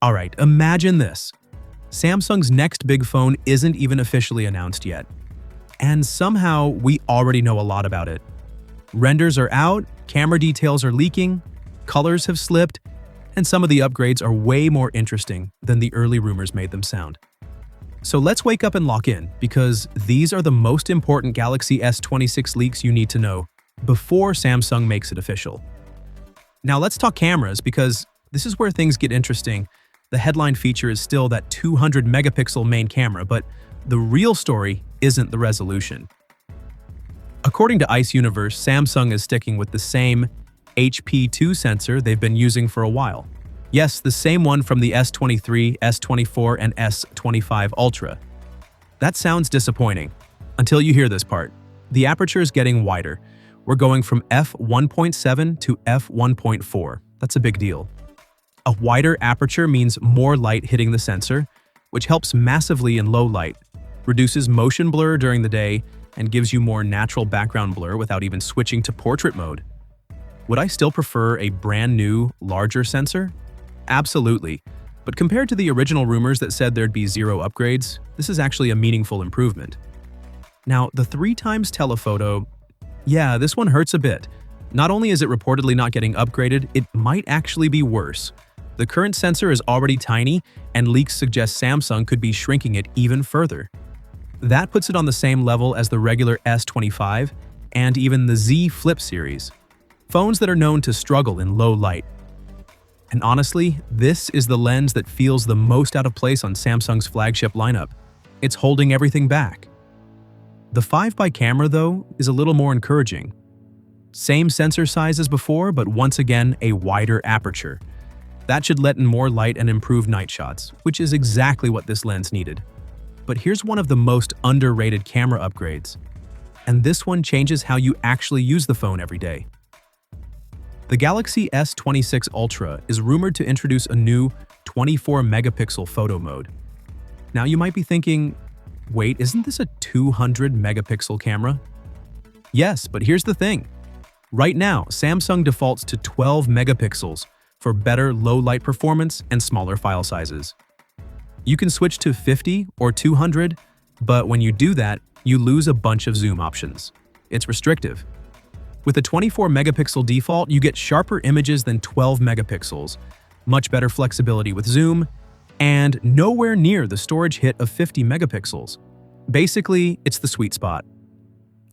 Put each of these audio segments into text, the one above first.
Alright, imagine this. Samsung's next big phone isn't even officially announced yet. And somehow, we already know a lot about it. Renders are out, camera details are leaking, colors have slipped, and some of the upgrades are way more interesting than the early rumors made them sound. So let's wake up and lock in, because these are the most important Galaxy S26 leaks you need to know before Samsung makes it official. Now let's talk cameras, because this is where things get interesting. The headline feature is still that 200 megapixel main camera, but the real story isn't the resolution. According to Ice Universe, Samsung is sticking with the same HP2 sensor they've been using for a while. Yes, the same one from the S23, S24, and S25 Ultra. That sounds disappointing, until you hear this part. The aperture is getting wider. We're going from f1.7 to f1.4. That's a big deal. A wider aperture means more light hitting the sensor, which helps massively in low light, reduces motion blur during the day, and gives you more natural background blur without even switching to portrait mode. Would I still prefer a brand new, larger sensor? Absolutely. But compared to the original rumors that said there'd be zero upgrades, this is actually a meaningful improvement. Now, the 3x telephoto, yeah, this one hurts a bit. Not only is it reportedly not getting upgraded, it might actually be worse. The current sensor is already tiny, and leaks suggest Samsung could be shrinking it even further. That puts it on the same level as the regular S25 and even the Z Flip series, phones that are known to struggle in low light. And honestly, this is the lens that feels the most out of place on Samsung's flagship lineup. It's holding everything back. The 5x camera, though, is a little more encouraging. Same sensor size as before, but once again, a wider aperture. That should let in more light and improve night shots, which is exactly what this lens needed. But here's one of the most underrated camera upgrades. And this one changes how you actually use the phone every day. The Galaxy S26 Ultra is rumored to introduce a new 24-megapixel photo mode. Now you might be thinking, wait, isn't this a 200-megapixel camera? Yes, but here's the thing. Right now, Samsung defaults to 12 megapixels for better low-light performance and smaller file sizes. You can switch to 50 or 200, but when you do that, you lose a bunch of zoom options. It's restrictive. With a 24-megapixel default, you get sharper images than 12 megapixels, much better flexibility with zoom, and nowhere near the storage hit of 50 megapixels. Basically, it's the sweet spot.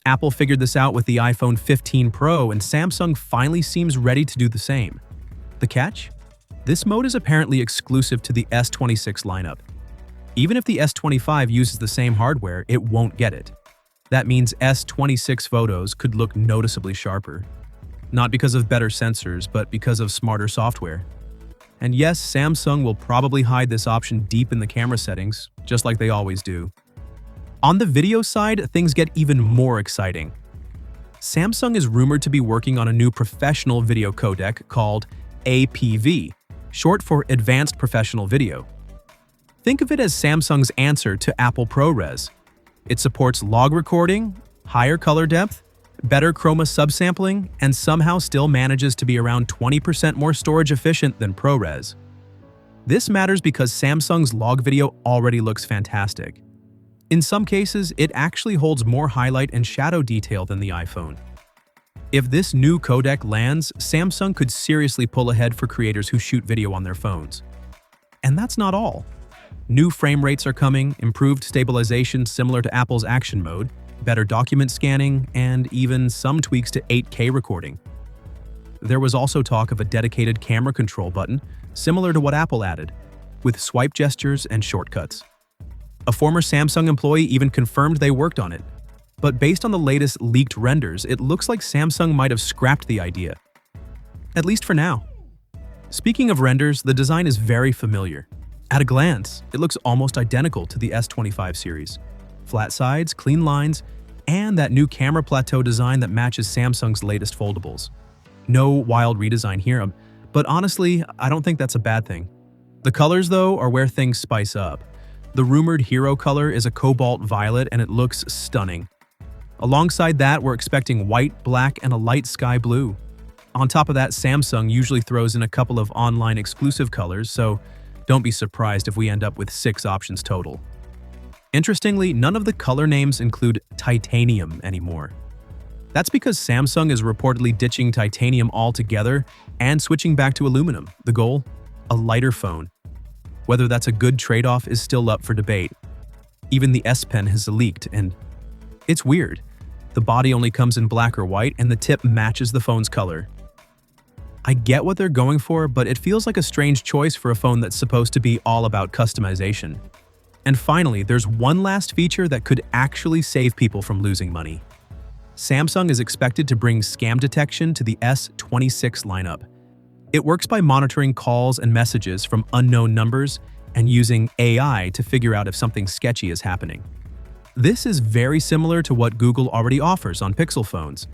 Apple figured this out with the iPhone 15 Pro, and Samsung finally seems ready to do the same. The catch? This mode is apparently exclusive to the S26 lineup. Even if the S25 uses the same hardware, it won't get it. That means S26 photos could look noticeably sharper. Not because of better sensors, but because of smarter software. And yes, Samsung will probably hide this option deep in the camera settings, just like they always do. On the video side, things get even more exciting. Samsung is rumored to be working on a new professional video codec called APV, short for Advanced Professional Video. Think of it as Samsung's answer to Apple ProRes. It supports log recording, higher color depth, better chroma subsampling, and somehow still manages to be around 20% more storage efficient than ProRes. This matters because Samsung's log video already looks fantastic. In some cases, it actually holds more highlight and shadow detail than the iPhone. If this new codec lands, Samsung could seriously pull ahead for creators who shoot video on their phones. And that's not all. New frame rates are coming, improved stabilization similar to Apple's Action Mode, better document scanning, and even some tweaks to 8K recording. There was also talk of a dedicated camera control button, similar to what Apple added, with swipe gestures and shortcuts. A former Samsung employee even confirmed they worked on it. But based on the latest leaked renders, it looks like Samsung might have scrapped the idea. At least for now. Speaking of renders, the design is very familiar. At a glance, it looks almost identical to the S25 series. Flat sides, clean lines, and that new camera plateau design that matches Samsung's latest foldables. No wild redesign here, but honestly, I don't think that's a bad thing. The colors, though, are where things spice up. The rumored hero color is a cobalt violet, and it looks stunning. Alongside that, we're expecting white, black, and a light sky blue. On top of that, Samsung usually throws in a couple of online exclusive colors, so Don't be surprised if we end up with 6 options total. Interestingly, none of the color names include titanium anymore. That's because Samsung is reportedly ditching titanium altogether and switching back to aluminum. The goal? A lighter phone. Whether that's a good trade-off is still up for debate. Even the S Pen has leaked, and it's weird. The body only comes in black or white, and the tip matches the phone's color. I get what they're going for, but it feels like a strange choice for a phone that's supposed to be all about customization. And finally, there's one last feature that could actually save people from losing money. Samsung is expected to bring scam detection to the S26 lineup. It works by monitoring calls and messages from unknown numbers and using AI to figure out if something sketchy is happening. This is very similar to what Google already offers on Pixel phones,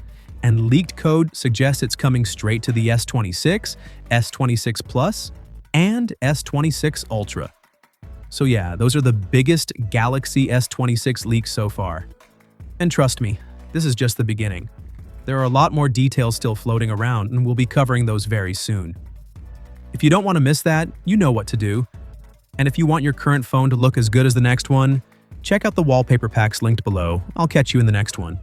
and leaked code suggests it's coming straight to the S26, S26 Plus, and S26 Ultra. So yeah, those are the biggest Galaxy S26 leaks so far. And trust me, this is just the beginning. There are a lot more details still floating around, and we'll be covering those very soon. If you don't want to miss that, you know what to do. And if you want your current phone to look as good as the next one, check out the wallpaper packs linked below. I'll catch you in the next one.